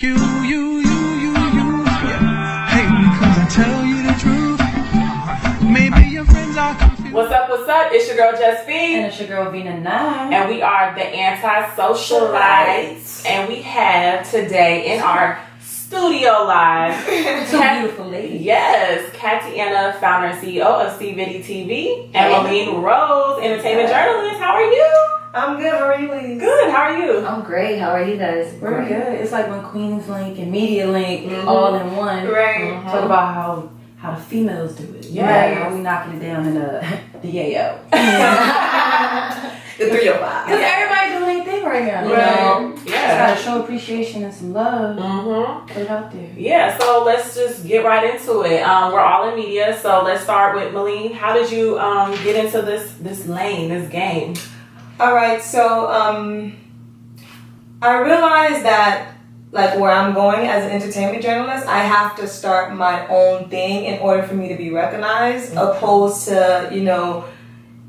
You. Yeah. Hey, because I tell you the truth. Maybe your friends are confused. What's up? It's your girl Just B. And it's your girl Vina 9. And we are the Antisocialites. And we have today in our studio live Two beautiful ladies. Yes, Tatiana, founder and CEO of CViddy TV, and Meline Rose, entertainment journalist. How are you? I'm good. How are you, ladies? Good. How are you? I'm great. How are you guys? We're good. It's like when Queens Link and Media Link all in one. Right. Talk about how the females do it. Yeah. Right? How we knocking it down in the yayo. The 305. Because everybody doing their thing right now. You Right. know? Yeah. Just gotta show appreciation and some love. Put it out there. Yeah, so let's just get right into it. We're all in media, so let's start with Meline. How did you get into this lane, this game? All right. So I realized that like where I'm going as an entertainment journalist, I have to start my own thing in order for me to be recognized, opposed to,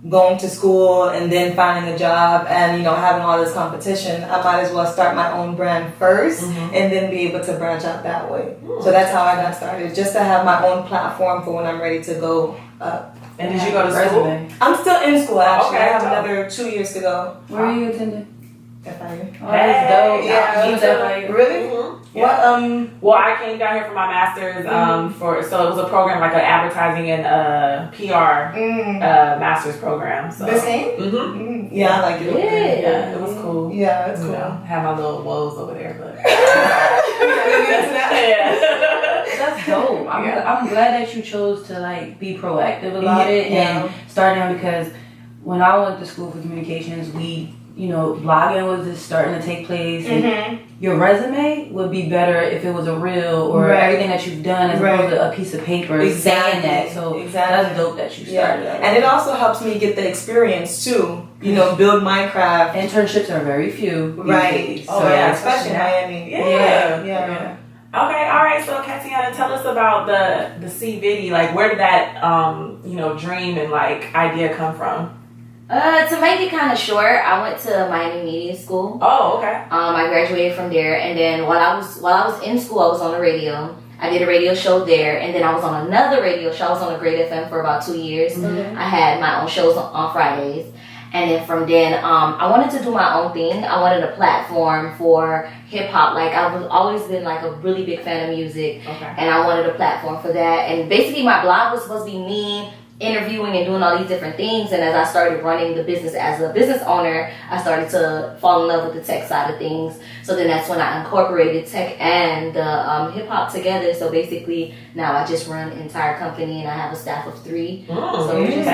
going to school and then finding a job and, having all this competition. I might as well start my own brand first and then be able to branch out that way. So that's how I got started, just to have my own platform for when I'm ready to go up. And did you go to school? I'm still in school, actually. Okay, I have dope. another 2 years to go. Where are you attending? FIU. Oh, that's dope. Yeah, Me too. Really? Yeah. What? Well, I came down here for my master's. So it was a program like an advertising and PR master's program. So The same? Yeah, I like it. yeah, it was cool. Yeah, it's cool. Have my little woes over there, but That's dope. I'm glad that you chose to like be proactive about it and start now, because when I went to school for communications, blogging was just starting to take place. And your resume would be better if it was a reel or everything that you've done as opposed to a piece of paper saying that. So that's dope that you started. And it also helps me get the experience too. Build my craft. Internships are very few. Right. So especially in Miami. Yeah. Okay, all right. So, Tatiana, tell us about the CViddy. Like, where did that dream and like idea come from? To make it kind of short, I went to Miami Media School. Oh, okay. I graduated from there, and then while I was in school, I was on the radio. I did a radio show there, and then I was on another radio show. I was on a Great FM for about 2 years. I had my own shows on Fridays. And then from then, I wanted to do my own thing. I wanted a platform for hip hop. Like, I've always been like a really big fan of music. Okay. And I wanted a platform for that. And basically my blog was supposed to be me interviewing and doing all these different things. And as I started running the business as a business owner, I started to fall in love with the tech side of things. So then that's when I incorporated tech and the hip hop together. So basically now I just run an entire company and I have a staff of 3. So we're just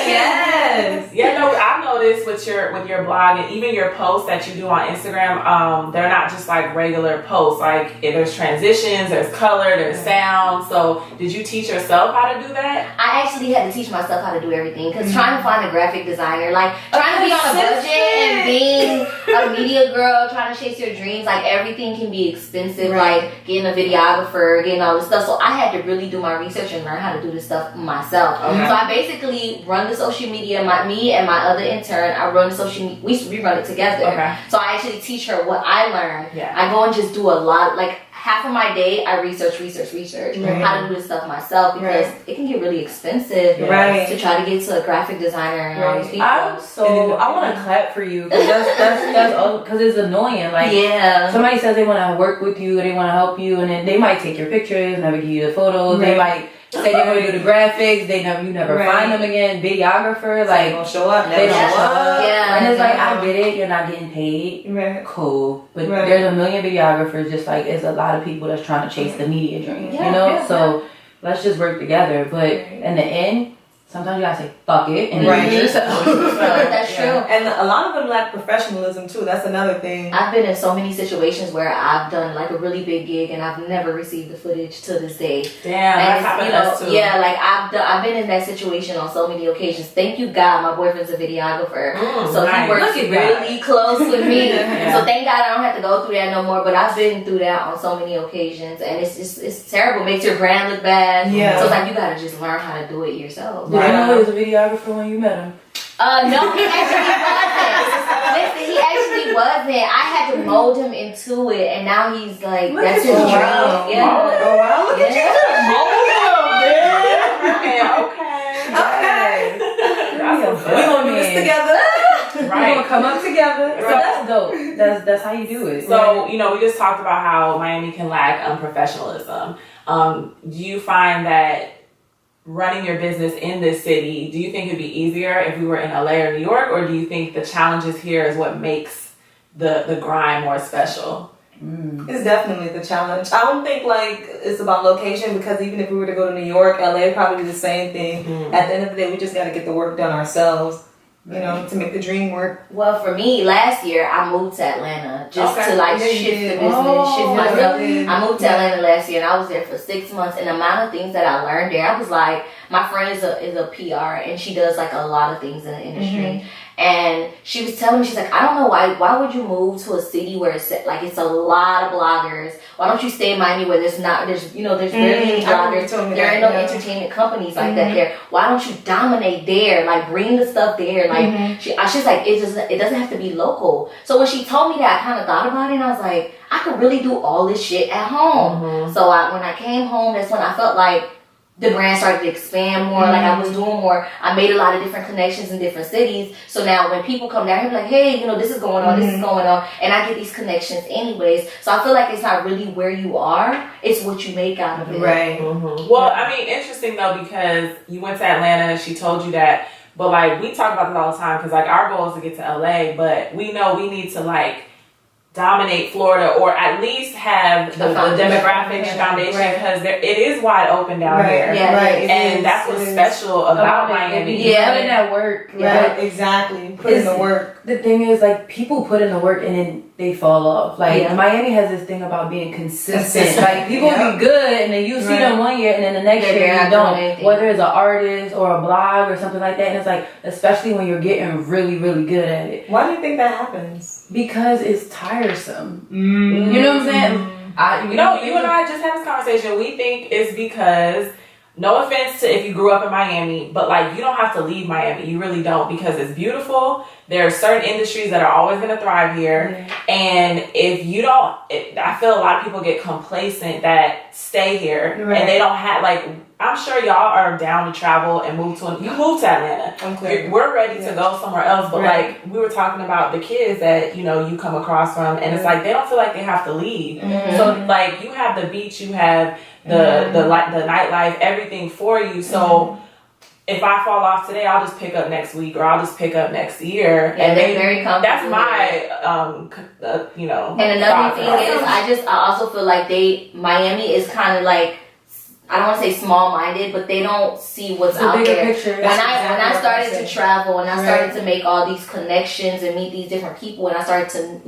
Yes. Yeah, no, I've noticed with your blog and even your posts that you do on Instagram, they're not just like regular posts. Like there's transitions, there's color, there's sound. So did you teach yourself how to do that? I actually had to teach myself how to do everything, because trying to find a graphic designer, like trying to be on a budget and being a media girl, trying to chase your dreams, like everything can be expensive, like getting a videographer, getting all this stuff. So I had to really do my research and learn how to do this stuff myself. So I basically run the social media. Me and my other intern, I run the social media. We run it together. So I actually teach her what I learned. I go and just do a lot, like half of my day I research how to do this stuff myself, because it can get really expensive to try to get to a graphic designer and all these people. I want to clap for you, because because it's annoying. Like somebody says they want to work with you, they want to help you, and then they might take your pictures, never give you the photos. They might say they want to do the graphics. You never find them again. Videographer, like they don't show up. They don't show up. Yeah. And it's like, I get it. You're not getting paid. Cool. But there's a million videographers, just like it's a lot of people that's trying to chase the media dreams. So let's just work together. But in the end, sometimes you gotta say fuck it and do it yourself. That's true. And a lot of them lack professionalism too. That's another thing. I've been in so many situations where I've done like a really big gig and I've never received the footage to this day. Damn, and that's happened to us too. Yeah, like I've been in that situation on so many occasions. Thank you, God. My boyfriend's a videographer, so he works really close with me. So thank God I don't have to go through that no more. But I've been through that on so many occasions, and it's terrible. Makes your brand look bad. So it's like you gotta just learn how to do it yourself. Did you know he was a videographer when you met him? No, he actually wasn't. Listen, he actually wasn't. I had to mold into it, and now he's like, Look that's at his you. dream. Wow. Yeah. Oh, wow. Look at you. Okay. We're gonna do this together. We're Right. gonna come up together. So Right. that's dope. That's how you do it. So, you know, we just talked about how Miami can lack professionalism. Do you find that running your business in this city, do you think it'd be easier if we were in LA or New York, or do you think the challenges here is what makes the grind more special? It's definitely the challenge. I don't think like it's about location, because even if we were to go to New York, LA would probably be the same thing. At the end of the day, we just got to get the work done ourselves, you know, to make the dream work. Well, for me, last year I moved to Atlanta just to like Yeah, you shift did. the business, shift myself. really? I moved to Atlanta last year and I was there for 6 months, and the amount of things that I learned there, I was like, my friend is a PR and she does like a lot of things in the industry. And she was telling me, she's like, I don't know why would you move to a city where it's like it's a lot of bloggers? Why don't you stay in Miami where there's barely any bloggers? There ain't no entertainment companies like that there. Why don't you dominate there? Like bring the stuff there. Like she's like, it doesn't have to be local. So when she told me that, I kind of thought about it and I was like, I could really do all this shit at home. So when I came home, that's when I felt like the brand started to expand more, like I was doing more. I made a lot of different connections in different cities. So now when people come down here, like, hey, you know, this is going on, this is going on. And I get these connections anyways. So I feel like it's not really where you are, it's what you make out of it. Right. Well, I mean, interesting though, because you went to Atlanta, she told you that, but like we talk about this all the time, because like our goal is to get to LA, but we know we need to like dominate Florida, or at least have the demographic foundation, because it is wide open down here. Yeah, right. And that's what's special about Miami. Yeah, put in that work. Right, exactly. Put in the work. The thing is, like, people put in the work and then they fall off. Like, Miami has this thing about being consistent. Like, people be good and then you see them one year and then the next year you don't. Whether it's an artist or a blog or something like that. And it's like, especially when you're getting really, really good at it. Why do you think that happens? Because it's tiresome. You know what I'm saying? You and I just had this conversation. We think it's because, no offense to if you grew up in Miami, but like you don't have to leave Miami. You really don't, because it's beautiful. There are certain industries that are always going to thrive here. And if you don't, I feel a lot of people get complacent that stay here and they don't have, like, I'm sure y'all are down to travel and move to Atlanta. I'm clear. We're ready to go somewhere else, but like we were talking about the kids that you come across from, and it's like they don't feel like they have to leave. So like you have the beach, you have the nightlife, everything for you. So if I fall off today, I'll just pick up next week, or I'll just pick up next year. Yeah, and they're very comfortable. That's my And another thing is, I also feel like Miami is kind of like, I don't want to say small-minded, but they don't see what's out there. When I started to travel and I started to make all these connections and meet these different people, and I started to,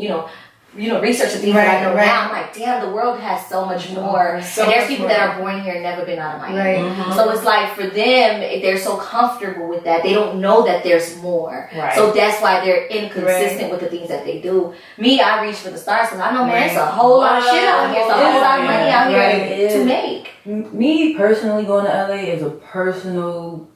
research the things that I know now, I'm like, damn, the world has so much more. And there's people that are born here and never been out of Miami. So it's like, for them, they're so comfortable with that. They don't know that there's more. So that's why they're inconsistent with the things that they do. Me, I reach for the stars because I know, man, it's a whole lot of shit out here. It's a whole lot of money out here to make. Me personally, going to LA is a personal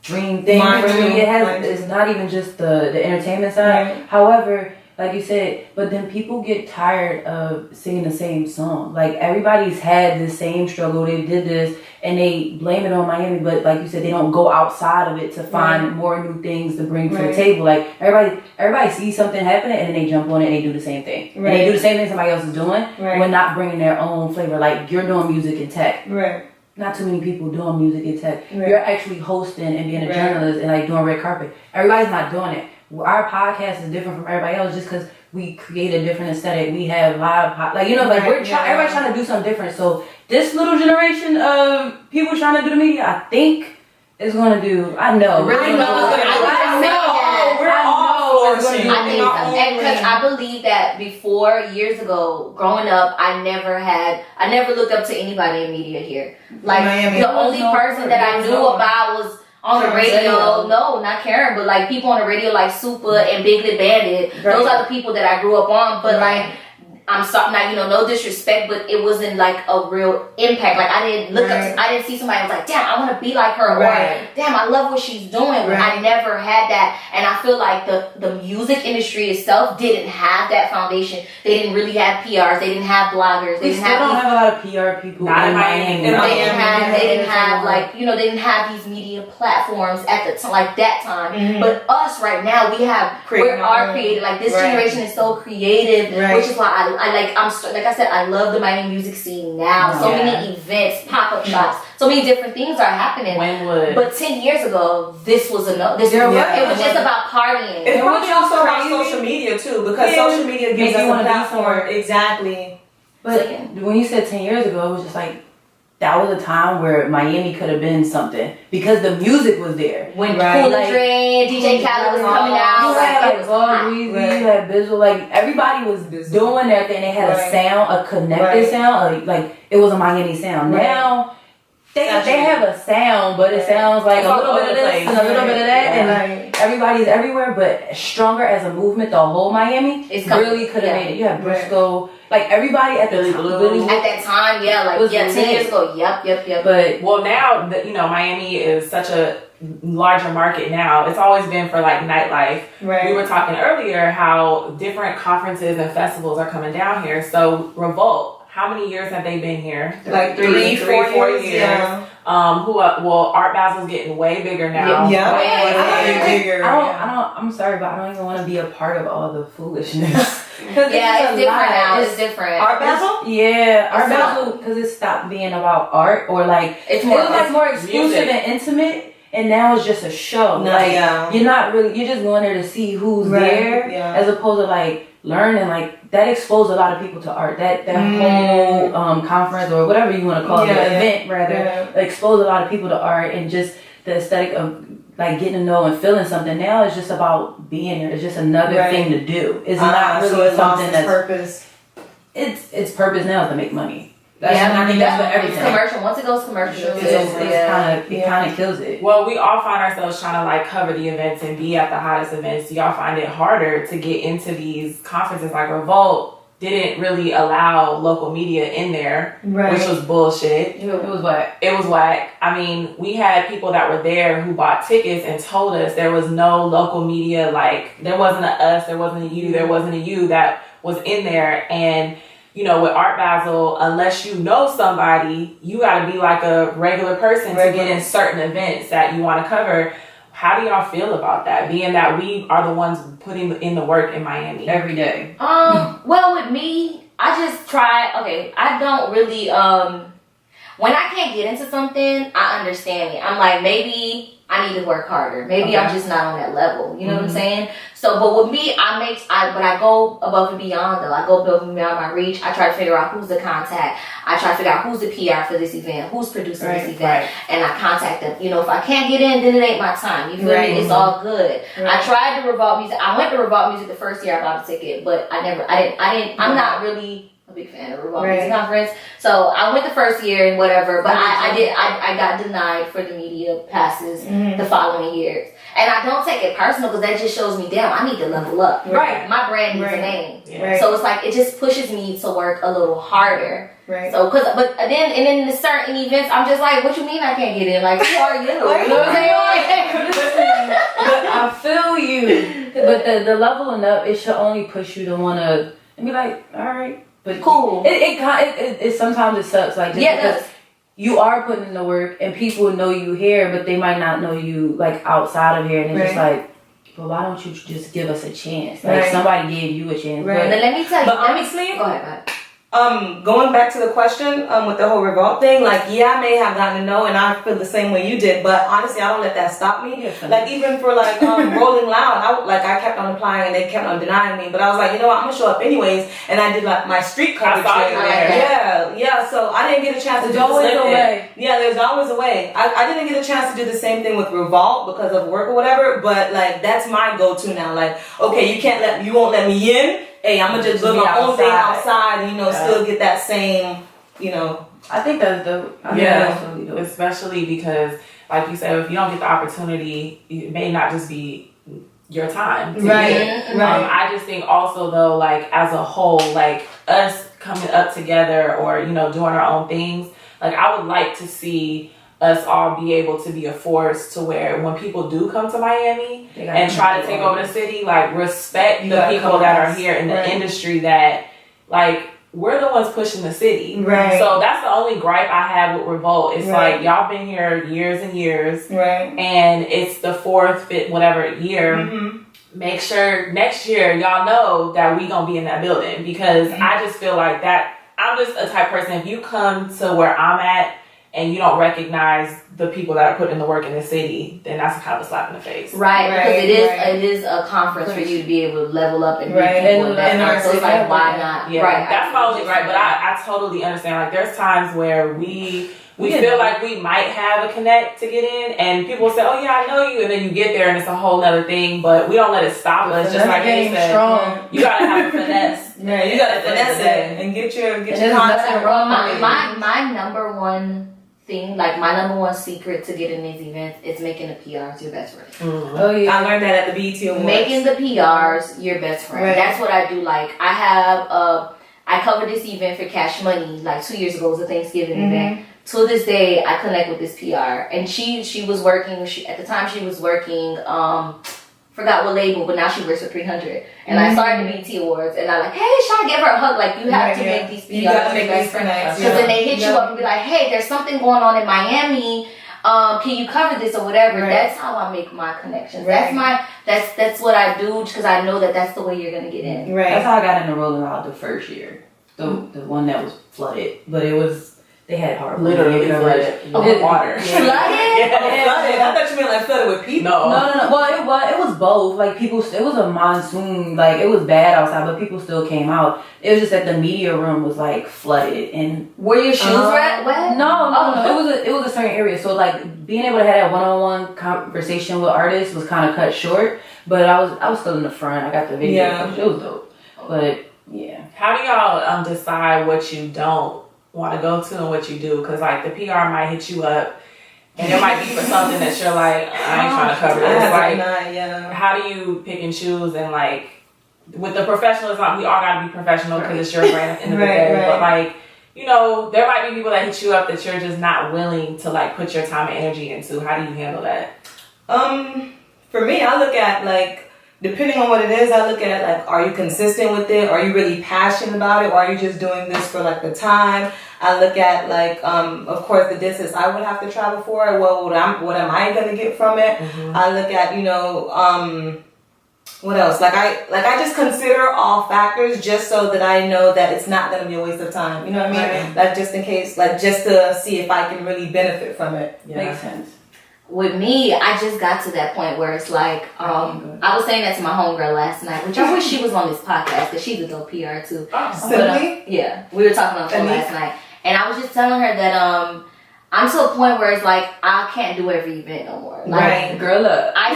dream thing for me. It's not even just the entertainment side. However, like you said, but then people get tired of singing the same song. Like, everybody's had the same struggle. They did this and they blame it on Miami, but like you said, they don't go outside of it to find more new things to bring to the table. Like, everybody sees something happening and then they jump on it and they do the same thing. And they do the same thing somebody else is doing, but not bringing their own flavor. Like, you're doing music and tech. Not too many people doing music and tech. You're actually hosting and being a journalist and like doing red carpet. Everybody's not doing it. Our podcast is different from everybody else just because we create a different aesthetic. We have live, everybody's trying to do something different. So this little generation of people trying to do the media, I think is going to do. I know. We're all flourishing. Because I believe that before, years ago, growing up, I never looked up to anybody in media here. Like, the only person that I knew about was on the radio, no, not Karen, but like people on the radio like Super and Big Lip Bandit. Those are the people that I grew up on. But like, I'm sorry, now, no disrespect, but it wasn't like a real impact. Like I didn't look up, I didn't see somebody who was like, damn, I want to be like her, or damn, I love what she's doing. I never had that, and I feel like the music industry itself didn't have that foundation. They didn't really have PRs. They didn't have bloggers. They didn't have a lot of PR people. Not in Miami. They didn't have like, they didn't have these media platforms at the time, like that time. But us right now, we have, we're creative. Like this generation is so creative, which is why like I said, I love the Miami music scene now. So many events, pop-up shops, so many different things are happening. Wynwood. But 10 years ago, this was it was just about partying. It's probably also about social media too, because social media gives us a platform. Exactly. But when you said 10 years ago, it was just like, that was a time where Miami could have been something because the music was there. When Cool Dre, DJ Khaled was coming out, you had Bizzle, like everybody was doing their thing. They had a sound, a connected sound, like it was a Miami sound. Now they have a sound, but it sounds like a little bit of this and a little bit of that, and everybody's everywhere. But stronger as a movement, the whole Miami really could have made it. You have Briscoe. Like everybody at the time, at that time, 10 years ago, yep. But now that Miami is such a larger market now, it's always been for like nightlife. Right. We were talking earlier how different conferences and festivals are coming down here. So Revolt, how many years have they been here? Like 3-4 years. Yeah. Art Basel's getting way bigger now. Way bigger. I'm sorry, but I don't even want to be a part of all the foolishness. It's different now. It's different. Art Basel? Yeah, Art Basel, because it stopped being about art, or like it was more exclusive and intimate, and now it's just a show. You're not really, you're just going there to see who's there, as opposed to like learning. Like that exposed a lot of people to art. That whole conference or whatever you want to call it, event rather, exposed a lot of people to art and just the aesthetic of like getting to know and feeling something. Now it's just about being there. It's just another thing to do. It's not really something that's purpose. Its purpose now is to make money. I think that's what everything. It's commercial. Once it goes commercial, it kind of kills it. Well, we all find ourselves trying to like cover the events and be at the hottest events. Do y'all find it harder to get into these conferences? Like Revolt didn't really allow local media in there, which was bullshit. It was whack. It was whack. I mean, we had people that were there who bought tickets and told us there was no local media. Like there wasn't a us, there wasn't a you, there wasn't a you that was in there. And with Art Basel, unless you know somebody, you got to be like a regular person to get in certain events that you want to cover. How do y'all feel about that? Being that we are the ones putting in the work in Miami every day. Well, with me, I just try. Okay, I don't really. When I can't get into something, I understand it. I'm like, maybe I need to work harder. Maybe I'm just not on that level. You know what I'm saying? So, but with me, when I go above and beyond though, I go above and beyond my reach. I try to figure out who's the contact. I try to figure out who's the PR for this event, who's producing this event, and I contact them. If I can't get in, then it ain't my time. You feel me? It's all good. I tried to Revolt Music. I went to Revolt Music the first year I bought a ticket, but I didn't. I'm not really a big fan of Revolt Music Conference. So I went the first year and whatever, but I got denied for the media passes the following years. And I don't take it personal because that just shows me, damn, I need to level up. Right. My brand needs a name. So it's like, it just pushes me to work a little harder. So, but then in the certain events, I'm just like, what you mean I can't get in? Like, who are you? You know what I'm saying? But I feel you. But the leveling up, it should only push you to want to be like, all right. But cool. It sometimes it sucks. Like, just because you are putting in the work and people know you here, but they might not know you like outside of here, and it's just like, but why don't you just give us a chance? Like somebody gave you a chance. But let me tell you. But honestly, go ahead. Going back to the question, with the whole Revolt thing, like, I may have gotten to know, and I feel the same way you did, but honestly, I don't let that stop me. Like, even for like Rolling Loud, I kept on applying and they kept on denying me, but I was like, I'm gonna show up anyways, and I did like my street coverage. So I didn't get a chance to do the same thing. Yeah, there's always a way. I didn't get a chance to do the same thing with Revolt because of work or whatever, but like that's my go-to now. Like, okay, you won't let me in. Hey, I'm gonna just live my own thing outside, still get that same, I think that's dope. That's really dope. Especially because, like you said, if you don't get the opportunity, it may not just be your time to get it. I just think also though, like as a whole, like us coming up together or, you know, doing our own things, like I would like to see us all be able to be a force to where when people do come to Miami and try to take over the city, like respect the people that are here in the industry that like we're the ones pushing the city. Right. So that's the only gripe I have with Revolt. It's like y'all been here years and years. Right. And it's the 4th, 5th, whatever year. Mm-hmm. Make sure next year y'all know that we gonna be in that building because I just feel like that I'm just a type of person, if you come to where I'm at and you don't recognize the people that are putting the work in the city, then that's kind of a slap in the face. Right, because it is a conference for you to be able to level up and be people that so it's like, why not? Yeah, right. That's my only right, but I totally understand. Like, there's times where we feel like we might have a connect to get in, and people say, oh yeah, I know you, and then you get there and it's a whole nother thing, but we don't let it stop us. Just like you said, you gotta have a finesse. Yeah, you gotta finesse it and get your content wrong. My number one thing, like my number one secret to getting these events is making the PRs your best friend. Mm-hmm. Oh yeah, I learned that at the BET Awards. Making the PRs your best friend. Right. That's what I do. Like I covered this event for Cash Money like 2 years ago. It was a Thanksgiving event. To this day, I connect with this PR, and she was working. At the time she was working. Forgot what label, but now she works for 300. And I started the BET Awards, and I'm like, hey, should I give her a hug? Like, you have to make these PRs. You gotta make these friends. Because then they hit you up and be like, hey, there's something going on in Miami. Can you cover this or whatever? Right. That's how I make my connections. Right. That's what I do because I know that that's the way you're gonna get in. Right. That's how I got into Rolling Loud the first year. The one that was flooded, but it was. They had hard literally flooded water. Flooded? Yeah, flooded. I thought you meant like flooded with people. No. Well, it was both. Like it was a monsoon. Like it was bad outside, but people still came out. It was just that the media room was like flooded. And were your shoes wet? No. It was a certain area. So like being able to have that one-on-one conversation with artists was kind of cut short. But I was still in the front. I got the video. Yeah. It was dope. But yeah. How do y'all decide what you don't want to go to and what you do? Because like the PR might hit you up and it might be for something that you're like, I ain't trying to cover this. Like, how do you pick and choose? And like with the professionalism, we all gotta be professional because it's your brand at the end of the day. But like, you know, there might be people that hit you up that you're just not willing to like put your time and energy into. How do you handle that? For me, I look at like, depending on what it is, I look at like, are you consistent with it? Are you really passionate about it? Or are you just doing this for like the time? I look at like, of course, the distance I would have to travel for it. Well, what am I going to get from it? Mm-hmm. I look at, you know, what else? Like I just consider all factors just so that I know that it's not going to be a waste of time. You know what I mean? Like just in case, like just to see if I can really benefit from it. Yeah. Makes sense. With me, I just got to that point where it's like, I was saying that to my homegirl last night, which I wish she was on this podcast because she's a dope PR too. Simply? Yeah, we were talking on the phone last night, and I was just telling her that I'm to a point where it's like I can't do every event no more. Like, girl up. I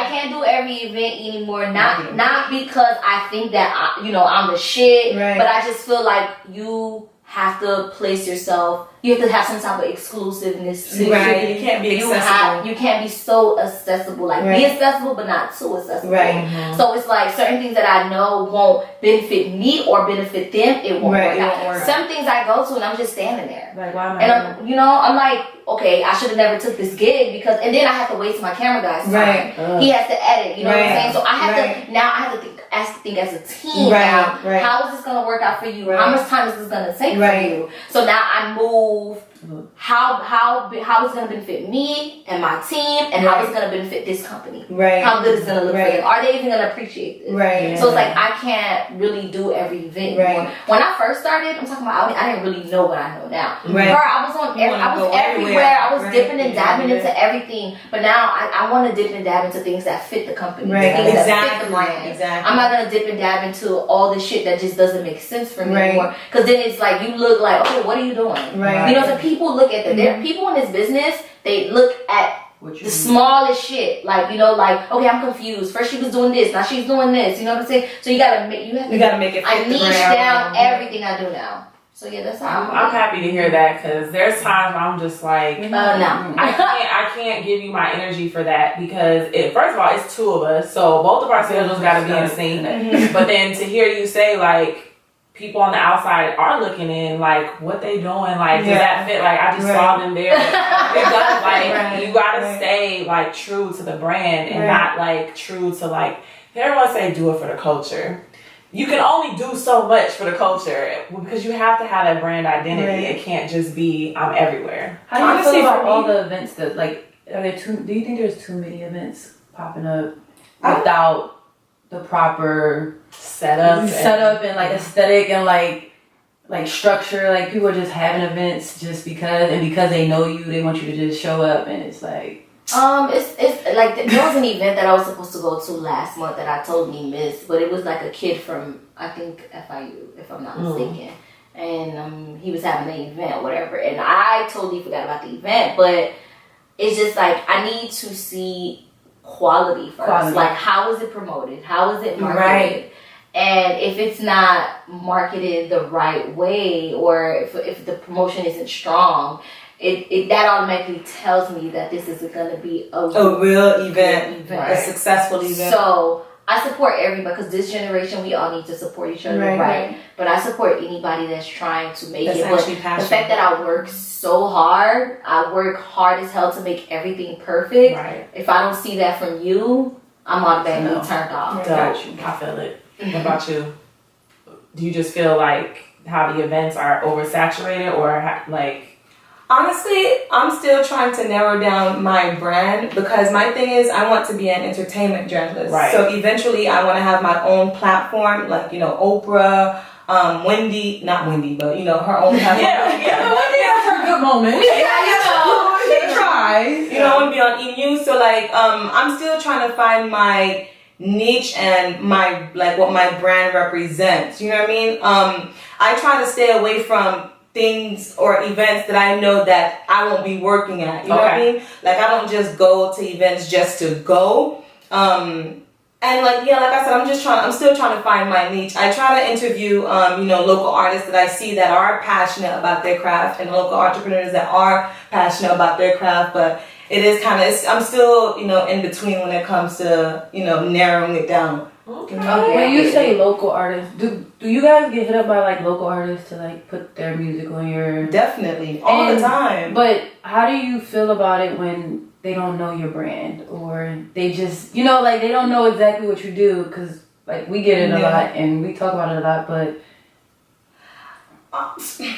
can't do every event anymore. Not because I think that I'm the shit, but I just feel like you have to place yourself. You have to have some type of exclusiveness to you. You can't be accessible. You can't be so accessible. Like be accessible, but not too accessible. Right. Mm-hmm. So it's like certain things that I know won't benefit me or benefit them. It won't work out. Some things I go to and I'm just standing there. Like why am I? And I'm like, okay, I should have never took this gig because, and then I have to waste my camera guy's time. Right. He has to edit. You know what I'm saying? So I have to think as a team now. How is this gonna work out for you? How much time is this gonna take for you? So now I move how it's gonna benefit me and my team and how it's gonna benefit this company. Right. How good it's gonna look for them. Are they even gonna appreciate this? Right. Yeah. So it's like I can't really do every event anymore. When I first started, I'm talking about I didn't really know what I know now. Right. I was everywhere. I was dipping and dabbing into everything. But now I want to dip and dab into things that fit the company. Right. Things that fit the brand. Exactly. I'm not gonna dip and dab into all this shit that just doesn't make sense for me anymore. Because then it's like you look like, okay, what are you doing? Right. You know, so people look at there are people in this business, they look at the smallest shit. Like, okay, I'm confused. First she was doing this, now she's doing this. You know what I'm saying? So you gotta make it. I niche down everything I do now. So yeah, that's how I'm happy to hear that because there's times where I'm just like, no, I can't give you my energy for that because first of all, it's two of us, so both of our schedules gotta be in sync. But then to hear you say like, people on the outside are looking in, like, what they doing, like, does that fit? Like, I just saw them there. You gotta stay, like, true to the brand and not, like, true to, like, everyone say do it for the culture. You can only do so much for the culture because you have to have that brand identity. It can't just be, I'm everywhere. How do you feel about all the events that, like, do you think there's too many events popping up without the proper setup and like aesthetic and like structure? Like, people are just having events just because they know you, they want you to just show up, and it's like it's like there was an event that I was supposed to go to last month that I totally missed, but it was like a kid from, I think, FIU, if I'm not mistaken, and he was having an event or whatever, and I totally forgot about the event. But it's just like, I need to see quality first. Like, how is it promoted? How is it marketed? And if it's not marketed the right way, or if the promotion isn't strong, it that automatically tells me that this isn't going to be a real event. A successful event. So I support everybody, because this generation, we all need to support each other, right? But I support anybody that's trying to make it. But the fact that I work so hard, I work hard as hell to make everything perfect. If I don't see that from you, I'm automatically turned off. I feel it. What about you? Do you just feel like how the events are oversaturated, or like? Honestly, I'm still trying to narrow down my brand, because my thing is, I want to be an entertainment journalist. So eventually I want to have my own platform, like, you know, Oprah, not Wendy, but, you know, her own platform. Wendy has her good moments. She tries. You know, I want to be on ENU. So, like, I'm still trying to find my niche and my, like, what my brand represents. You know what I mean? I try to stay away from things or events that I know that I won't be working at. You know what I mean? Like, I don't just go to events just to go. And like I said, I'm still trying to find my niche. I try to interview, you know, local artists that I see that are passionate about their craft, and local entrepreneurs that are passionate about their craft. But it is I'm still, you know, in between when it comes to, you know, narrowing it down. When you say local artists, do you guys get hit up by like local artists to like put their music on your? Definitely, all the time. But how do you feel about it when they don't know your brand, or they just, you know, like, they don't know exactly what you do? Because like, we get it a lot and we talk about it a lot, but honestly,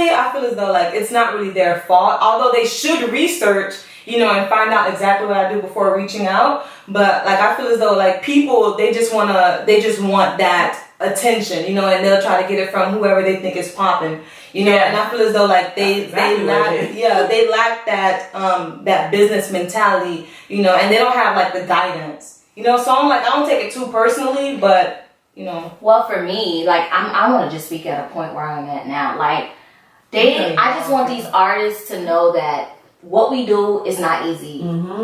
I feel as though like it's not really their fault, although they should research, you know, and find out exactly what I do before reaching out. But like, I feel as though like people, they just want that attention, you know, and they'll try to get it from whoever they think is popping, you know. And I feel as though like they lack that business mentality, you know, and they don't have like the guidance, you know. So I'm like, I don't take it too personally, but you know. Well, for me, like, I want to just speak at a point where I'm at now. Like, I just want these artists to know that what we do is not easy.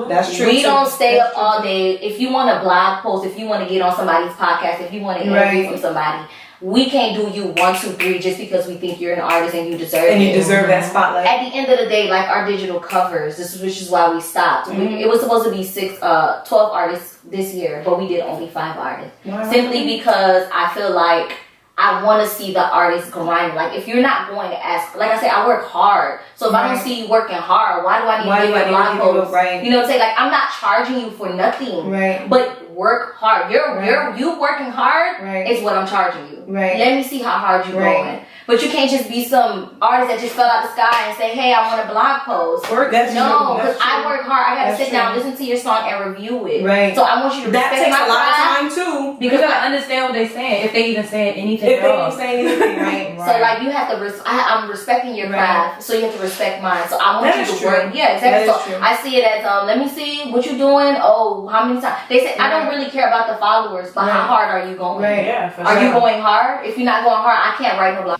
That's true. We don't stay up all day. If you want a blog post, if you want to get on somebody's podcast, if you want to interview from somebody, we can't do you 1, 2, 3 just because we think you're an artist and you deserve it. And you deserve that spotlight. At the end of the day, like our digital covers, which is why we stopped. It was supposed to be 12 artists this year, but we did only 5 artists. Simply because I feel like I want to see the artist grind. Like, if you're not going to ask, like I said, I work hard. So if I don't see you working hard, why do I need to give you a blog post? You know what I'm saying? Like, I'm not charging you for nothing. But work hard. You working hard is what I'm charging you. Let me see how hard you're going. But you can't just be some artist that just fell out the sky and say, hey, I want a blog post. No, because I work hard. I got to sit down, listen to your song, and review it. So I want you to respect takes my a lot of craft, time too. Because I understand what they're saying, if they even saying anything. If they even saying anything, So like, you have to, I'm respecting your craft, so you have to respect mine. So I want you to work. Yeah, exactly. So I see it as, let me see what you're doing. Oh, how many times? They say, I don't really care about the followers, but how hard are you going? Are you going hard? If you're not going hard, I can't write no blog.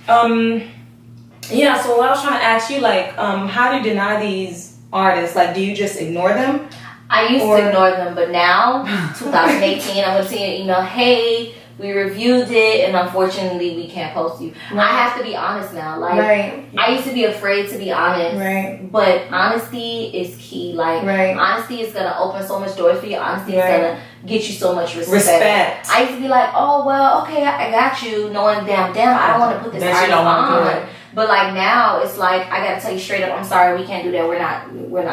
Yeah, so what I was trying to ask you, like, how do you deny these artists? Like, do you just ignore them? I used to ignore them, but now, 2018, I'm going to see an email, hey, we reviewed it, and unfortunately, we can't post you. I have to be honest now. Like, I used to be afraid to be honest, but honesty is key. Like, honesty is going to open so much doors for you. Honesty is going to get you so much respect. I used to be like, oh well, okay, I got you, knowing damn, I don't want to put this artist on. But like now, it's like I gotta tell you straight up, I'm sorry, we can't do that. We're not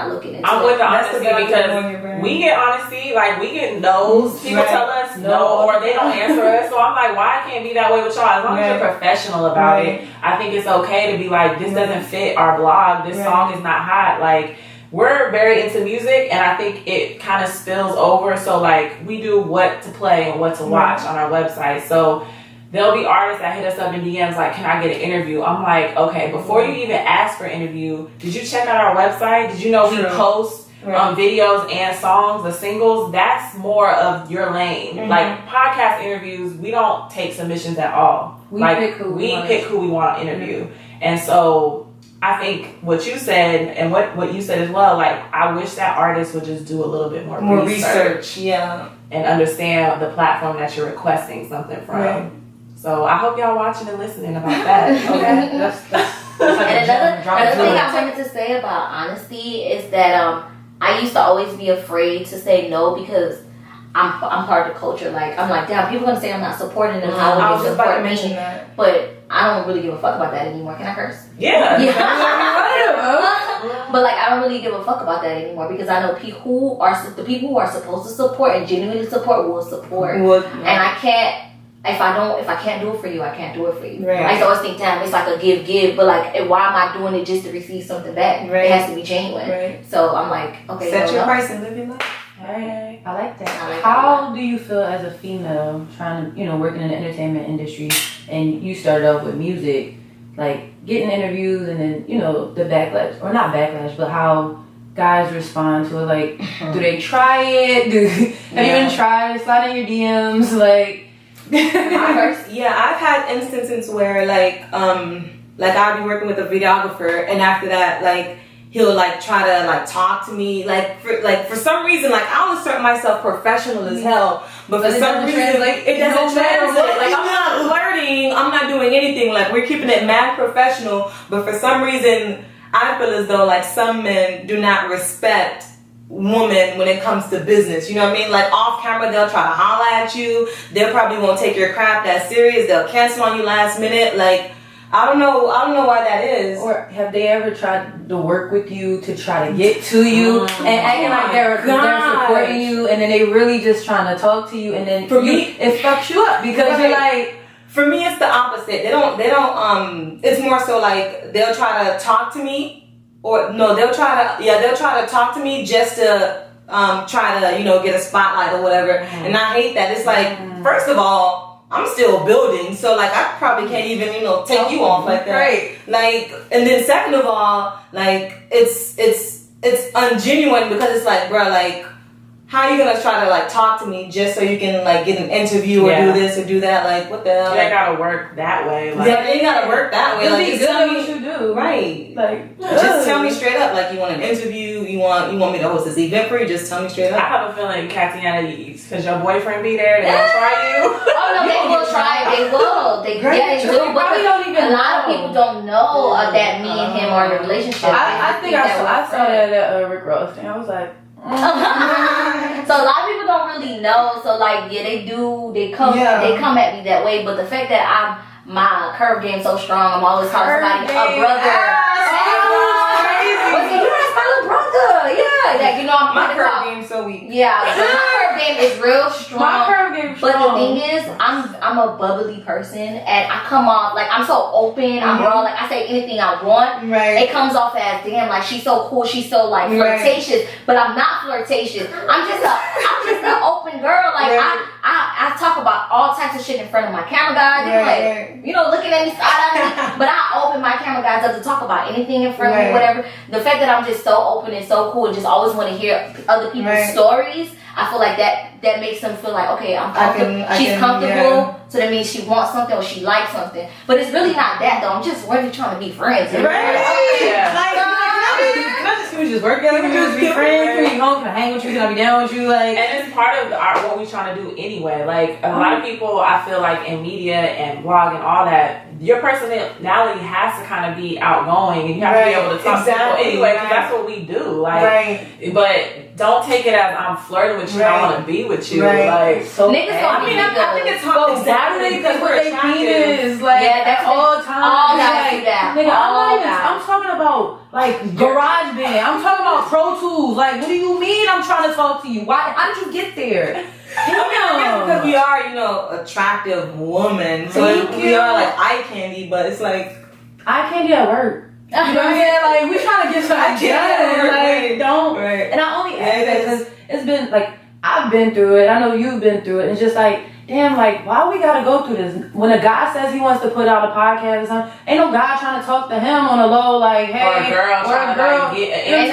looking into it. I'm with the honesty because we get honesty, like we get no's. People tell us no, or they don't answer us. So I'm like, why I can't be that way with y'all? As long as you're professional about it, I think it's okay to be like, this doesn't fit our blog. This song is not hot. Like, we're very into music, and I think it kind of spills over. So like, we do what to play and what to watch on our website. So there'll be artists that hit us up in DMs like, can I get an interview? I'm like, okay, before you even ask for an interview, did you check out our website? Did you know we post videos and songs, the singles? That's more of your lane. Like podcast interviews, we don't take submissions at all. We pick who we want to interview. And so I think what you said and what you said as well, like I wish that artists would just do a little bit more research. And understand the platform that you're requesting something from. So I hope y'all watching and listening about that. Okay, that's and another thing I wanted to say about honesty is that I used to always be afraid to say no because I'm part of the culture. Like I'm like, damn, people are gonna say I'm not supporting them. I was just about to mention that, but I don't really give a fuck about that anymore. Can I curse? Yeah. But like I don't really give a fuck about that anymore because I know the people who are supposed to support and genuinely support will support, and I can't. If I can't do it for you, I can't do it for you. I used to always think, damn, it's like a give, but like, why am I doing it just to receive something back? It has to be genuine. So I'm like, okay, set your price and live your life. I like that. How do you feel as a female trying to, working in the entertainment industry, and you started off with music, like getting interviews and then, the backlash, or not backlash, but how guys respond to it? Like, do they try it? Have you even tried sliding your DMs? Like, I've had instances where like I'll be working with a videographer, and after that, like he'll like try to like talk to me, like for some reason, like I'll assert myself professional as hell, but for some reason it doesn't translate. Like I'm not flirting, I'm not doing anything. Like we're keeping it mad professional, but for some reason I feel as though like some men do not respect woman when it comes to business. You know what I mean? Like off camera they'll try to holla at you, they probably won't take your craft that serious, they'll cancel on you last minute. Like I don't know why that is. Or have they ever tried to work with you to try to get to you and acting like they're supporting you, and then they really just trying to talk to you, and then for me it fucks you up because you're like, for me it's the opposite. They don't it's more so like they'll try to talk to me. Or no, they'll try to talk to me just to try to get a spotlight or whatever. And I hate that. It's like, first of all, I'm still building, so like I probably can't even take you off like that. Right. Like, and then second of all, like it's ungenuine because it's like, bro, like how are you gonna try to like talk to me just so you can like get an interview or do this or do that? Like what the hell? You ain't gotta work that way. Like, yeah, you ain't gotta work that way. Like, just tell me what you do. Right. Like just tell me straight up. Like you want an interview, you want me to host this event for you, just tell me straight up. I have a feeling Tatiana, because your boyfriend be there, they gonna try you. Oh no, they will try. They will. They do. Probably don't even. A lot of people don't know that me and him are in a relationship. I think I saw that at Rick Ross, and I was like. So a lot of people don't really know. So like, they do. They come at me that way. But the fact that my curve game so strong, I'm always calling somebody a brother. But you that's my little brother. Yeah, like my curve game so weak. Yeah, so my curve game is real strong. My curve game strong. But the thing is, I'm a bubbly person, and I come off like I'm so open. I'm raw. Like I say anything I want. Right. It comes off as damn, like she's so cool. She's so like flirtatious. But I'm not flirtatious. I'm just an open girl. Like I talk about all types of shit in front of my camera guys. They're like, looking at me side. But I open my camera guys up to talk about anything in front of me, whatever. The fact that I'm just so open and so cool and just always want to hear other people's stories, I feel like that makes them feel like, okay, I'm comfortable. She's comfortable, so that means she wants something or she likes something. But it's really not that though. I'm just really trying to be friends. Can we just work together? Can we just be friends? Can we home? Can I hang with you? Can I be down with you? Like, and it's part of what we're trying to do anyway. Like a lot of people, I feel like in media and blog and all that, your personality has to kind of be outgoing, and you have to be able to talk to people anyway, because that's what we do. Like, but don't take it as I'm flirting with you. I want to be with you. Right. Like, So niggas don't be I think it's hard. Exactly, because what they mean is that's all time. all guys do that. Nigga, All I'm talking about garage band. I'm talking about Pro Tools. Like, what do you mean I'm trying to talk to you? How did you get there? Because we are, attractive women. So we are like eye candy, but it's like eye candy at work. You know what I'm saying? Like, we trying to get something done. Like, don't. Right. And I only ask that because it's been like I've been through it. I know you've been through it. It's just like, damn, like, why we gotta go through this? When a guy says he wants to put out a podcast or something, ain't no guy trying to talk to him on a low, like, hey, or a girl trying to get an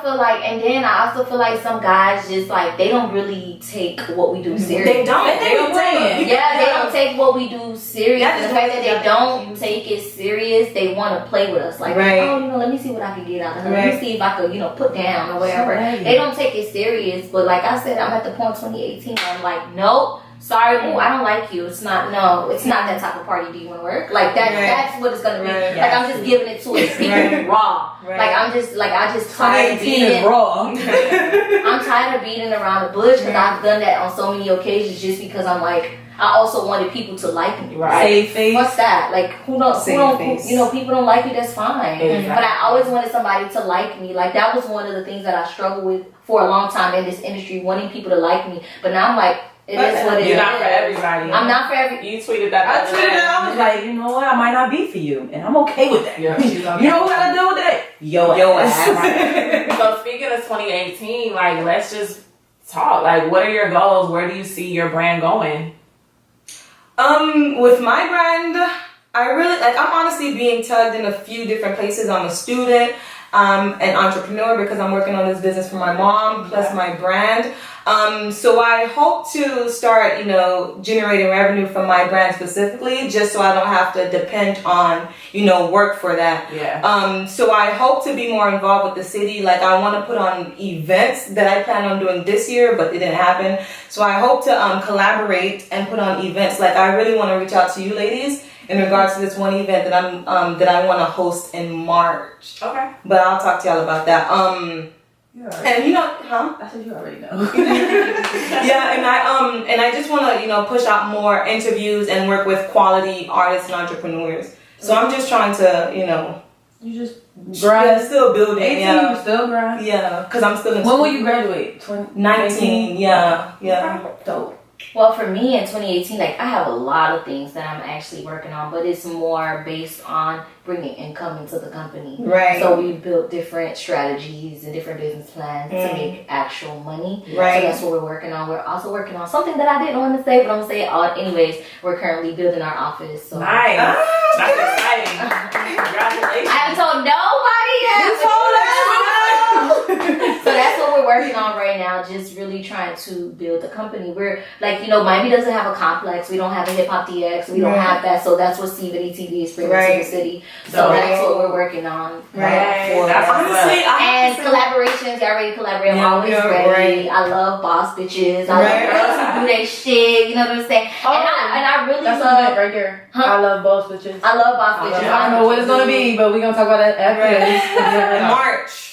and then I also feel like some guys just like they don't really take what we do serious. They don't take they don't take what we do serious. And the fact that they don't take it serious, they want to play with us. Like, let me see what I can get out of her. Let me see if I could, put down or whatever. They don't take it serious. But like I said, I'm at the point 2018 where I'm like, nope. Sorry, boo, I don't like you. It's not that type of party. Do you want to work? Like that's what it's gonna be. Right. Like I'm just giving it to it raw. Right. Like I just tired of beating raw. I'm tired of beating around the bush because I've done that on so many occasions just because I'm like I also wanted people to like me. Right. Save face. What's that? Like who don't people don't like you, that's fine. Exactly. But I always wanted somebody to like me. Like that was one of the things that I struggled with for a long time in this industry, wanting people to like me. But now I'm like, it is what it is. You're not for everybody. I'm not for every. You tweeted that. I tweeted that. I was like, you know what? I might not be for you, and I'm okay with that. Yeah, you know what I do with that? Yo ass. Right. So speaking of 2018, like let's just talk. Like, what are your goals? Where do you see your brand going? With my brand, I'm honestly being tugged in a few different places. I'm a student, an entrepreneur because I'm working on this business for my mom, plus my brand. So I hope to start, generating revenue from my brand specifically, just so I don't have to depend on, work for that. Yeah. So I hope to be more involved with the city. Like I want to put on events that I plan on doing this year, but it didn't happen. So I hope to collaborate and put on events. Like I really want to reach out to you ladies in regards to this one event that I want to host in March. Okay. But I'll talk to y'all about that. And I said you already know. Yeah, and I just want to push out more interviews and work with quality artists and entrepreneurs. So I'm just trying to You just grind. Yeah, still building. 18, Yeah, you still grind. yeah, because I'm still in When school. will you graduate? 19. Yeah. Dope. Well, for me in 2018, like I have a lot of things that I'm actually working on, but it's more based on bringing income into the company. Right. So we built different strategies and different business plans to make actual money. Right. So that's what we're working on. We're also working on something that I didn't want to say, but I'm gonna say it all anyways. We're currently building our office. So Nice. That's exciting. Congratulations. I haven't told nobody yet. You told us. So that's what we're working on right now, just really trying to build a company. We're like, Miami doesn't have a complex. We don't have a hip hop DX. We don't have that. So that's what CViddy TV is bringing to the city. So that's what we're working on. Right. That's Honestly, and collaborations, y'all ready to collaborate? I'm always ready. I love boss bitches. I love girls who do their shit. You know what I'm saying? And I really love right here. I love boss bitches. I love boss bitches. I don't know what it's gonna be, but we're gonna talk about that after March.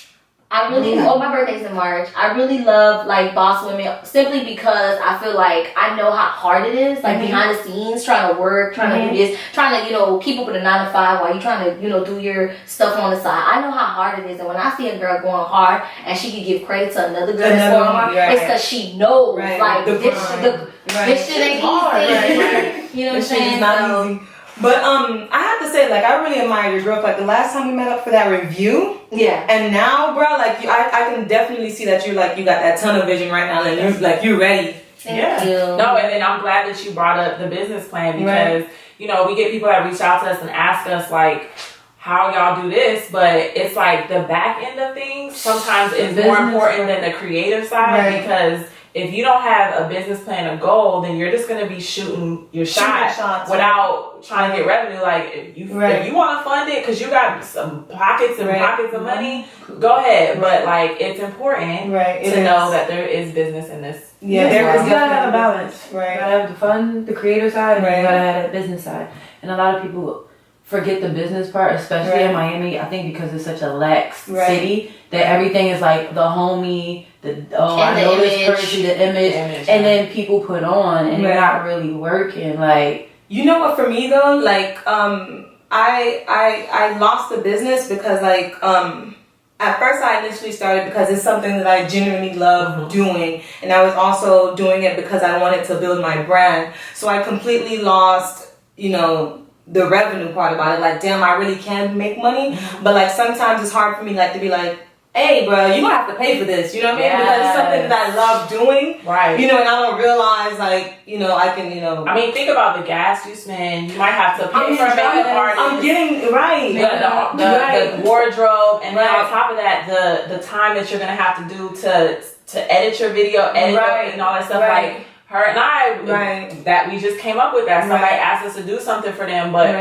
I really, my birthday's in March. I really love like boss women simply because I feel like I know how hard it is, like behind the scenes, trying to work, trying to do this, trying to, keep up with a 9 to 5 while you're trying to, do your stuff on the side. I know how hard it is. And when I see a girl going hard and she can give credit to another girl that's going hard, it's because she knows, like, this shit ain't easy. You know what I'm saying? This shit is not easy. But I have to say, like, I really admire your growth. Like the last time we met up for that review, and now, bro, like, I can definitely see that you got that tunnel vision right now, and you're ready. Thank you. No, and then I'm glad that you brought up the business plan because we get people that reach out to us and ask us like how y'all do this, but it's like the back end of things sometimes is more important than the creative side because if you don't have a business plan, a goal, then you're just gonna be shooting your shot without trying to get revenue. Like if you want to fund it because you got some pockets and pockets of money, go ahead. But like it's important to know that there is business in this. Yeah, you gotta have a balance. Right. You gotta have the fun, the creative side, and you gotta have the business side. And a lot of people forget the business part, especially in Miami. I think because it's such a lax city that everything is like the homie, I know this person, the image, and then people put on and they're not really working. Like, you know what? For me though, like I lost the business because like at first I initially started because it's something that I genuinely love doing, and I was also doing it because I wanted to build my brand. So I completely lost, you know, the revenue part about it. Like, damn, I really can make money, but like sometimes it's hard for me like to be like, hey, bro, you gonna have to pay for this. You know what I mean? Because it's something that I love doing. Right. You know, and I don't realize, like, you know, I can, you know. I mean, think about the gas you spend. You might have to pay for a makeup artist. I'm getting, the wardrobe. And then on top of that, the time that you're going to have to do to edit your video, edit it and all that stuff. Like, her and I, that we just came up with that. Somebody asked us to do something for them. But,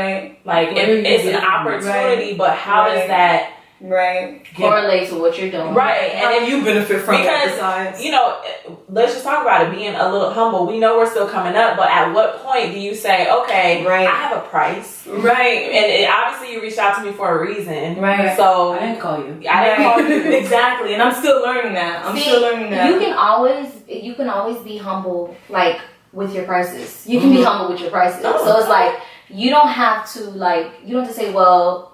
like, it's an opportunity, but how does that... correlate to what you're doing, and then you benefit from it because you know, let's just talk about it being a little humble. We know we're still coming up, but at what point do you say, okay, I have a price, and obviously you reached out to me for a reason, so I didn't call you. I didn't call you exactly, and I'm still learning that. You can always be humble, like with your prices. You can be humble with your prices. So it's like you don't have to say, well,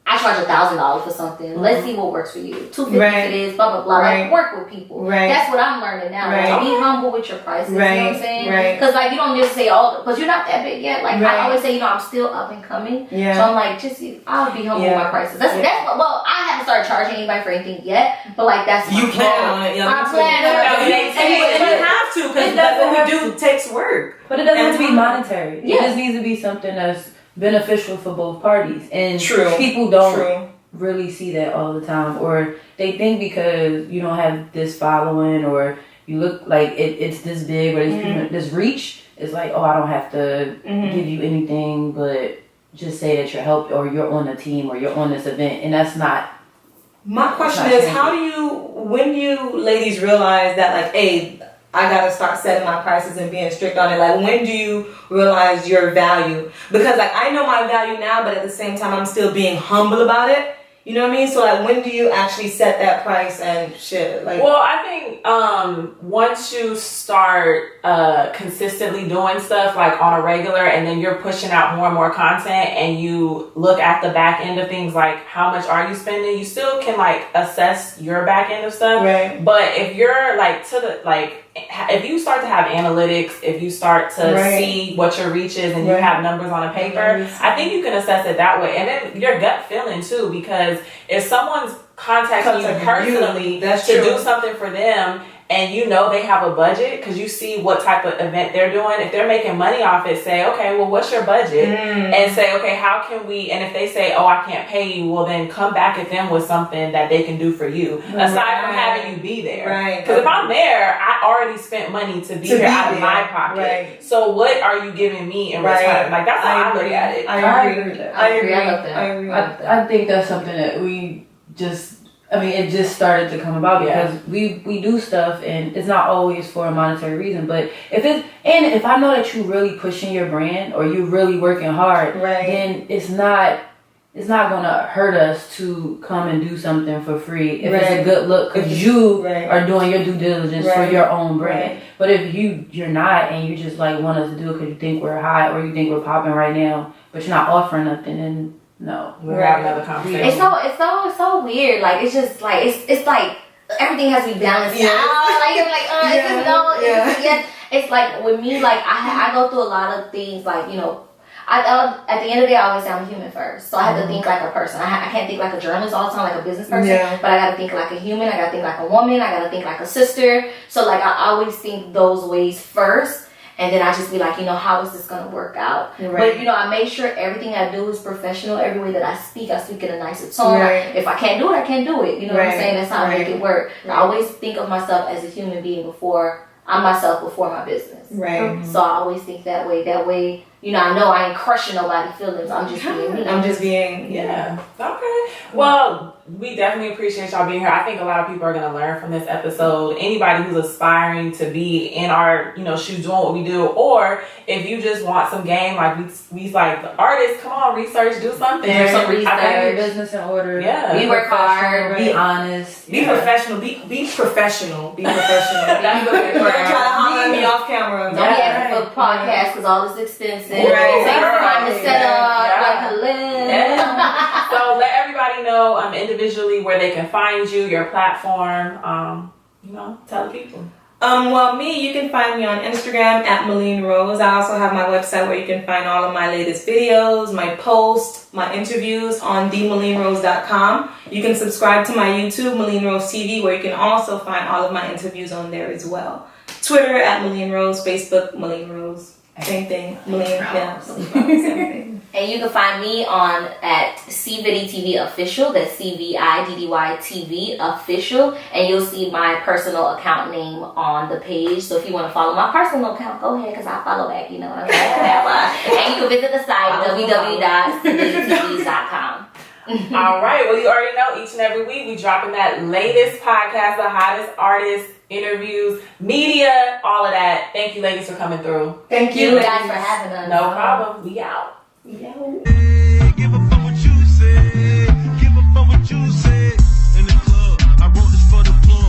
I charge $1,000 for something. Let's see what works for you. $250 if it is, blah, blah, blah. Like, work with people. That's what I'm learning now. Like, be humble with your prices. You know what I'm saying? Because, like, you don't just say, because you're not that big yet. Like, I always say, you know, I'm still up and coming. So I'm like, I'll be humble with my prices. That's what, I haven't started charging anybody for anything yet. But, like, that's my You plan on it. I plan on it. And you have to, because what we do takes work. But it doesn't have to be monetary. It just needs to be something that's beneficial for both parties, and people don't really see that all the time, or they think because you don't have this following or you look like it's this big or this reach, it's like, oh, I don't have to give you anything but just say that you're help or you're on a team or you're on this event, and that's not. My question is, when do you ladies realize that, like, hey, I gotta start setting my prices and being strict on it? Like, when do you realize your value? Because, like, I know my value now, but at the same time, I'm still being humble about it. You know what I mean? So, like, when do you actually set that price and shit? Like, well, I think once you start consistently doing stuff, like, on a regular, and then you're pushing out more and more content, and you look at the back end of things, like, how much are you spending? You still can, like, assess your back end of stuff. But if you're, like, if you start to have analytics, if you start to see what your reach is and you have numbers on a paper, I think you can assess it that way. And then your gut feeling too, because if someone's contacting you personally to do something for them, and you know they have a budget because you see what type of event they're doing, if they're making money off it, say, okay, well, what's your budget? And say, okay, how can we, and if they say, oh, I can't pay you, well, then come back at them with something that they can do for you, aside from having you be there. Because if I'm there, I already spent money to be here out of my pocket. So what are you giving me in return? Like, that's how I look at it. I agree with that. I love that. I think that's something that we just, it just started to come about because we do stuff, and it's not always for a monetary reason. But if I know that you're really pushing your brand or you're really working hard, then it's not gonna hurt us to come and do something for free if it's a good look, because you are doing your due diligence for your own brand. But if you're not, and you just like want us to do it because you think we're hot or you think we're popping right now, but you're not offering nothing, then no, we'll have another conversation. It's so weird. Like, it's just like it's like everything has to be balanced out. Like, you're like, it's like with me, like I go through a lot of things. Like, you know, at the end of the day, I always say I'm a human first. So I have to think like a person. I can't think like a journalist all the time, like a business person. But I gotta think like a human. I gotta think like a woman. I gotta think like a sister. So like I always think those ways first. And then I just be like, you know, how is this going to work out? But, you know, I make sure everything I do is professional. Every way that I speak in a nicer tone. If I can't do it, I can't do it. You know what I'm saying? That's how I make it work. I always think of myself as a human being before my business. feelings. Right. So I always think that way. That way, you know I ain't crushing nobody's feelings. I'm just being me. I'm just being, Yeah. Okay. Well, we definitely appreciate y'all being here. I think a lot of people are going to learn from this episode. Anybody who's aspiring to be in our, shoes doing what we do, or if you just want some game, like we like the artists, come on, research, do something. Do some research. Have your business in order. Yeah. We work hard. Be honest. be professional. Be professional. Be professional. That's what we're Don't try to holler at me off camera. Don't be asking for podcasts because all this expensive. Right. Take time to set up. Yeah. Like hello. Yeah. So let everybody know individually where they can find you, your platform. Tell the people. Well, you can find me on Instagram at Meline Rose. I also have my website where you can find all of my latest videos, my posts, my interviews on themelinerose.com. You can subscribe to my YouTube, Meline Rose TV, where you can also find all of my interviews on there as well. Twitter at Meline Rose, Facebook Meline Rose. Same thing. Meline, yeah. Same thing. And you can find me at CViddy TV Official. That's CViddy TV Official. And you'll see my personal account name on the page. So if you want to follow my personal account, go ahead, because I follow back, you know what I'm saying? And you can visit the site, www.civviddys.com. All right. Well, you already know each and every week we dropping that latest podcast, the hottest artists, interviews, media, all of that. Thank you, ladies, for coming through. Thank You guys for having us. No problem. We out. Yeah.